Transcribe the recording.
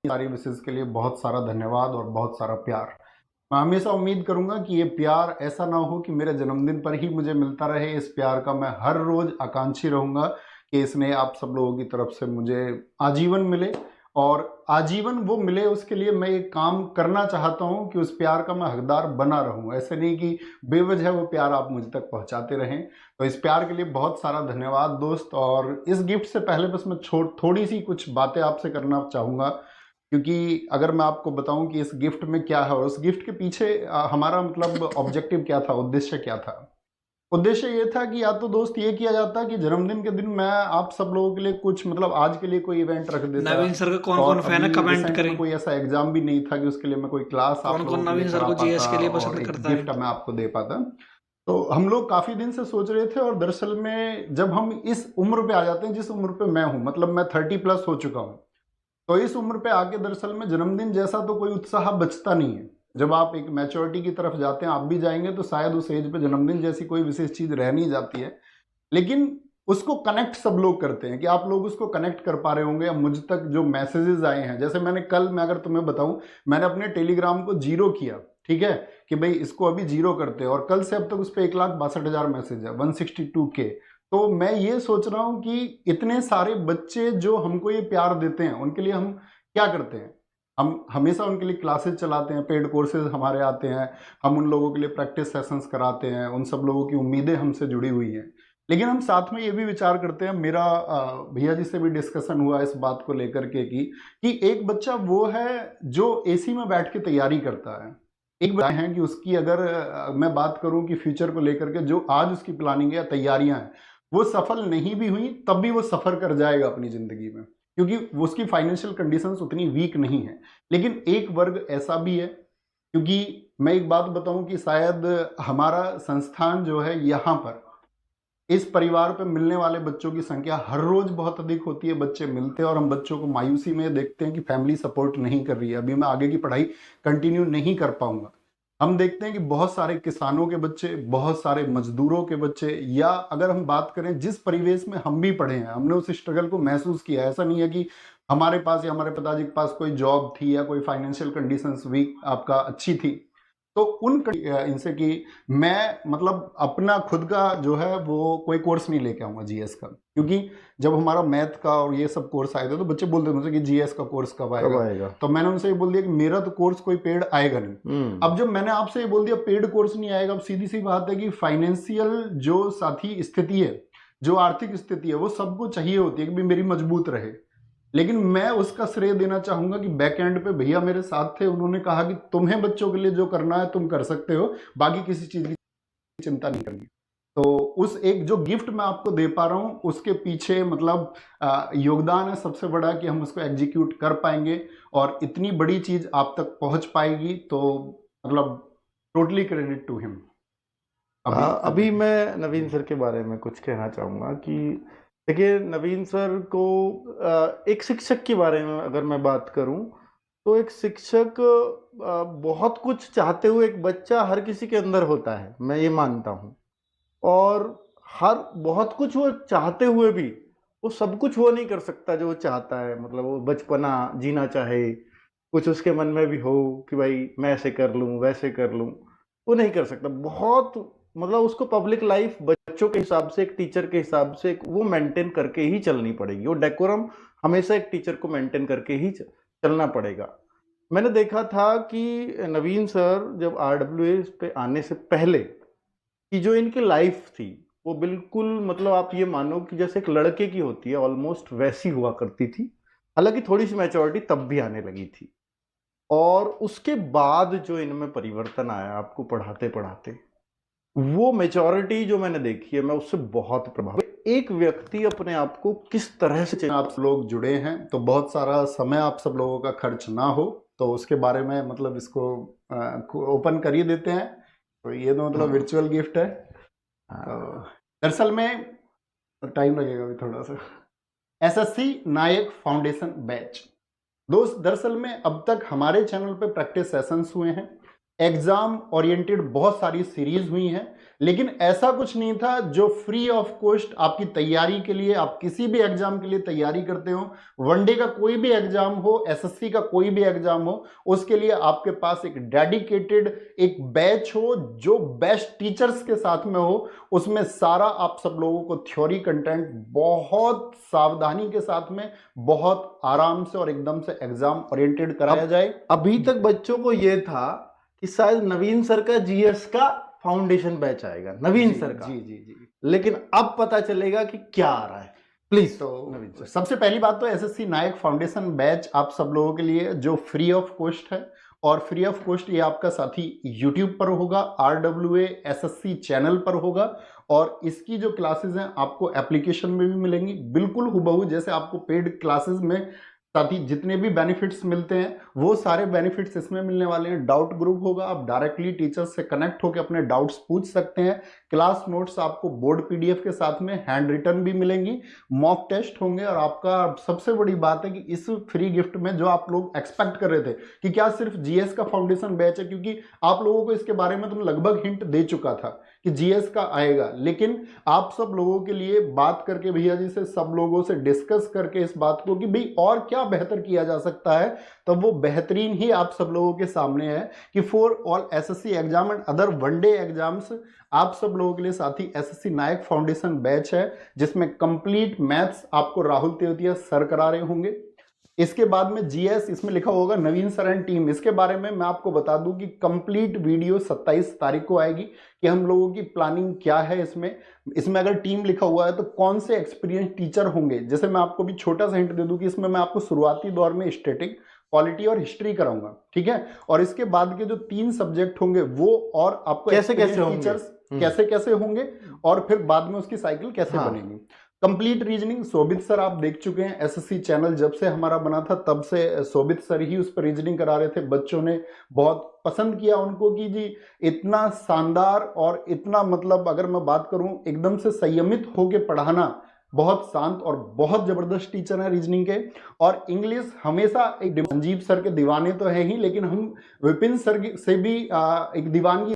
सारी विशेष के लिए बहुत सारा धन्यवाद और बहुत सारा प्यार। मैं हमेशा उम्मीद करूंगा कि ये प्यार ऐसा ना हो कि मेरे जन्मदिन पर ही मुझे मिलता रहे। इस प्यार का मैं हर रोज आकांक्षी रहूंगा कि स्नेह आप सब लोगों की तरफ से मुझे आजीवन मिले, और आजीवन वो मिले उसके लिए मैं एक काम करना चाहता हूं कि उस प्यार का मैं हकदार बना रहूं। ऐसे नहीं कि बेवजह वो प्यार आप मुझ तक पहुंचाते रहें। तो इस प्यार के लिए बहुत सारा धन्यवाद दोस्त। और इस गिफ्ट से पहले बस मैं थोड़ी सी कुछ बातें आपसे करना चाहूंगा, क्योंकि अगर मैं आपको बताऊं कि इस गिफ्ट में क्या है और उस गिफ्ट के पीछे हमारा मतलब ऑब्जेक्टिव क्या था, उद्देश्य क्या था। उद्देश्य ये था कि या तो दोस्त ये किया जाता कि जन्मदिन के दिन मैं आप सब लोगों के लिए कुछ मतलब आज के लिए कोई इवेंट रख देता। नवीन सर का कौन और कौन फैन है, अभी कमेंट रिसेंट में करें। कोई ऐसा एग्जाम भी नहीं था कि उसके लिए मैं कोई क्लास आप कौन कौन लोगों के लिए नवीन सर करा को जीएस पाता के लिए और पसंद एक करता है। गिफ्ट मैं आपको दे पाता। तो हम लोग काफी दिन से सोच रहे थे, और दरअसल में जब हम इस उम्र पे आ जाते हैं जिस उम्र पे मैं हूं, मतलब मैं 30+ हो चुका हूं, तो इस उम्र पे आके दरअसल में जन्मदिन जैसा तो कोई उत्साह बचता नहीं है। जब आप एक मैच्योरिटी की तरफ जाते हैं, आप भी जाएंगे, तो शायद उस एज पे जन्मदिन जैसी कोई विशेष चीज रह नहीं जाती है। लेकिन उसको कनेक्ट सब लोग करते हैं कि आप लोग उसको कनेक्ट कर पा रहे होंगे। अब मुझ तक जो मैसेजेस आए हैं, जैसे मैंने कल, मैं अगर तुम्हें बताऊं, मैंने अपने टेलीग्राम को 0 किया, ठीक है, कि भाई इसको अभी 0 करते हैं, और कल से अब तक उस पर 1,62,000 मैसेज है, 162K। तो मैं ये सोच रहा हूं कि इतने सारे बच्चे जो हमको ये प्यार देते हैं, उनके लिए हम क्या करते हैं। हम हमेशा उनके लिए क्लासेस चलाते हैं, पेड कोर्सेज हमारे आते हैं, हम उन लोगों के लिए प्रैक्टिस सेशंस कराते हैं, उन सब लोगों की उम्मीदें हमसे जुड़ी हुई हैं। लेकिन हम साथ में ये भी विचार करते हैं, मेरा भैया जी से भी डिस्कशन हुआ इस बात को लेकर के कि एक बच्चा वो है जो एसी में बैठ के तैयारी करता है। एक बच्चा है कि उसकी अगर मैं बात करूं कि फ्यूचर को लेकर के जो आज उसकी प्लानिंग है या तैयारियां हैं, वो सफल नहीं भी हुई तब भी वो सफर कर जाएगा अपनी जिंदगी में, क्योंकि वो उसकी फाइनेंशियल कंडीशंस उतनी वीक नहीं है। लेकिन एक वर्ग ऐसा भी है, क्योंकि मैं एक बात बताऊं कि शायद हमारा संस्थान जो है यहाँ पर, इस परिवार पे मिलने वाले बच्चों की संख्या हर रोज बहुत अधिक होती है। बच्चे मिलते हैं और हम बच्चों को मायूसी में देखते हैं कि फैमिली सपोर्ट नहीं कर रही है, अभी मैं आगे की पढ़ाई कंटिन्यू नहीं कर पाऊंगा। हम देखते हैं कि बहुत सारे किसानों के बच्चे, बहुत सारे मजदूरों के बच्चे, या अगर हम बात करें जिस परिवेश में हम भी पढ़े हैं, हमने उस स्ट्रगल को महसूस किया है। ऐसा नहीं है कि हमारे पास या हमारे पिताजी के पास कोई जॉब थी या कोई फाइनेंशियल कंडीशंस वीक आपका अच्छी थी। तो इनसे कि मैं मतलब अपना खुद का जो है वो कोई कोर्स नहीं लेके आऊंगा जीएस का, क्योंकि जब हमारा मैथ का और ये सब कोर्स आए थे तो बच्चे बोलते थे मुझसे कि जीएस का कोर्स कब कब आएगा। आएगा। तो मैंने उनसे ये बोल दिया कि मेरा तो कोर्स कोई पेड आएगा नहीं। अब जब मैंने आपसे ये बोल दिया पेड कोर्स नहीं आएगा, अब सीधी सी बात है कि फाइनेंशियल जो साथी स्थिति है, जो आर्थिक स्थिति है, वो सबको चाहिए होती है कि भी मेरी मजबूत रहे। लेकिन मैं उसका श्रेय देना चाहूंगा कि बैक एंड पे भैया मेरे साथ थे, उन्होंने कहा कि तुम्हें बच्चों के लिए जो करना है तुम कर सकते हो, बाकी किसी चीज की चिंता नहीं करनी। तो उस एक जो गिफ्ट मैं आपको दे पा रहा हूं उसके पीछे मतलब योगदान है सबसे बड़ा कि हम उसको एग्जीक्यूट कर पाएंगे और इतनी बड़ी चीज आप तक पहुंच पाएगी। तो मतलब टोटली क्रेडिट टू हिम। अभी मैं नवीन सर के बारे में कुछ कहना चाहूँगा कि देखिए, नवीन सर को एक शिक्षक के बारे में अगर मैं बात करूं, तो एक शिक्षक बहुत कुछ चाहते हुए एक बच्चा हर किसी के अंदर होता है, मैं ये मानता हूं। और हर बहुत कुछ वो चाहते हुए भी वो सब कुछ वो नहीं कर सकता जो वो चाहता है। मतलब वो बचपना जीना चाहे, कुछ उसके मन में भी हो कि भाई मैं ऐसे कर लूं वैसे कर लूं, वो नहीं कर सकता। बहुत मतलब उसको पब्लिक लाइफ बच्चों के हिसाब से, एक टीचर के हिसाब से वो मेंटेन करके ही चलनी पड़ेगी। वो डेकोरम हमेशा एक टीचर को मेंटेन करके ही चलना पड़ेगा। मैंने देखा था कि नवीन सर जब आरडब्ल्यूएस पे आने से पहले कि जो इनकी लाइफ थी वो बिल्कुल मतलब आप ये मानो कि जैसे एक लड़के की होती है ऑलमोस्ट वैसी हुआ करती थी। हालांकि थोड़ी सी मैच्योरिटी तब भी आने लगी थी। और उसके बाद जो इनमें परिवर्तन आया आपको पढ़ाते पढ़ाते, वो मेच्योरिटी जो मैंने देखी है, मैं उससे बहुत प्रभावित। एक व्यक्ति अपने आप को किस तरह से आप लोग जुड़े हैं तो बहुत सारा समय आप सब लोगों का खर्च ना हो, तो उसके बारे में मतलब इसको ओपन कर ही देते हैं। तो ये तो मतलब वर्चुअल गिफ्ट है। तो दरअसल में टाइम लगेगा भी थोड़ा सा। एसएससी नायक फाउंडेशन बैच दोस्त, दरअसल में अब तक हमारे चैनल पे प्रैक्टिस सेशंस हुए हैं, एग्जाम ओरिएंटेड बहुत सारी सीरीज हुई हैं, लेकिन ऐसा कुछ नहीं था जो फ्री ऑफ कॉस्ट आपकी तैयारी के लिए, आप किसी भी एग्जाम के लिए तैयारी करते हो, वनडे का कोई भी एग्जाम हो, एसएससी का कोई भी एग्जाम हो, उसके लिए आपके पास एक डेडिकेटेड एक बैच हो जो बेस्ट टीचर्स के साथ में हो। उसमें सारा आप सब लोगों को थ्योरी कंटेंट बहुत सावधानी के साथ में, बहुत आराम से और एकदम से एग्जाम ओरिएंटेड कराया जाए। अभी तक बच्चों को ये था कि शायद नवीन सर का जीएस का फाउंडेशन बैच आएगा, नवीन सर का। जी जी जी। लेकिन अब पता चलेगा कि क्या आ रहा है। प्लीज तो सबसे पहली बात तो एसएससी नायक फाउंडेशन बैच आप सब लोगों के लिए जो फ्री ऑफ कॉस्ट है, और फ्री ऑफ कॉस्ट ये आपका साथी यूट्यूब पर होगा, RWA SSC चैनल पर होगा, और इसकी जो क्लासेस हैं आपको एप्लीकेशन में भी मिलेंगी, बिल्कुल हुबहू जैसे आपको पेड क्लासेस में साथ ही जितने भी बेनिफिट्स मिलते हैं वो सारे बेनिफिट्स इसमें मिलने वाले हैं। डाउट ग्रुप होगा, आप डायरेक्टली टीचर्स से कनेक्ट होकर अपने डाउट्स पूछ सकते हैं। क्लास नोट्स आपको बोर्ड PDF के साथ में हैंड रिटन भी मिलेंगी, मॉक टेस्ट होंगे, और आपका सबसे बड़ी बात है कि इस फ्री गिफ्ट में जो आप लोग एक्सपेक्ट कर रहे थे कि क्या सिर्फ जीएस का फाउंडेशन बैच है, क्योंकि आप लोगों को इसके बारे में तो लगभग हिंट दे चुका था कि जीएस का आएगा, लेकिन आप सब लोगों के लिए बात करके भैया जी से, सब लोगों से डिस्कस करके इस बात को कि भाई और क्या बेहतर किया जा सकता है, तब वो बेहतरीन ही आप सब लोगों के सामने है कि for all SSC exam and other one day exams आप सब लोगों के लिए साथी एसएससी नायक फाउंडेशन बैच है, जिसमें कंप्लीट मैथ्स आपको राहुल तेवतिया सर करा रहे होंगे। इसके बाद में जीएस, इसमें लिखा होगा नवीन सर एंड टीम। इसके बारे में मैं आपको बता दूं कि कंप्लीट वीडियो 27 तारीख को आएगी कि हम लोगों की प्लानिंग क्या है इसमें अगर टीम लिखा हुआ है तो कौन से एक्सपीरियंस टीचर होंगे। जैसे मैं आपको भी छोटा सा हिंट दे दूं कि इसमें मैं आपको शुरुआती दौर में स्टैटिक, पॉलिटी और हिस्ट्री कराऊंगा, ठीक है, और इसके बाद के जो 3 सब्जेक्ट होंगे वो, और आपको कैसे कैसे टीचर्स कैसे कैसे होंगे, और फिर बाद में उसकी साइकिल कैसे बनेगी। कंप्लीट रीजनिंग शोभित सर आप देख चुके हैं, एसएससी चैनल जब से हमारा बना था तब से शोभित सर ही उस पर रीजनिंग करा रहे थे। बच्चों ने बहुत पसंद किया उनको कि जी इतना शानदार और इतना, मतलब अगर मैं बात करूं एकदम से संयमित होके पढ़ाना, बहुत शांत और बहुत जबरदस्त टीचर हैं रीजनिंग के। और इंग्लिश हमेशा एक संजीव सर के दीवाने तो है ही, लेकिन हम विपिन सर से भी एक दीवानगी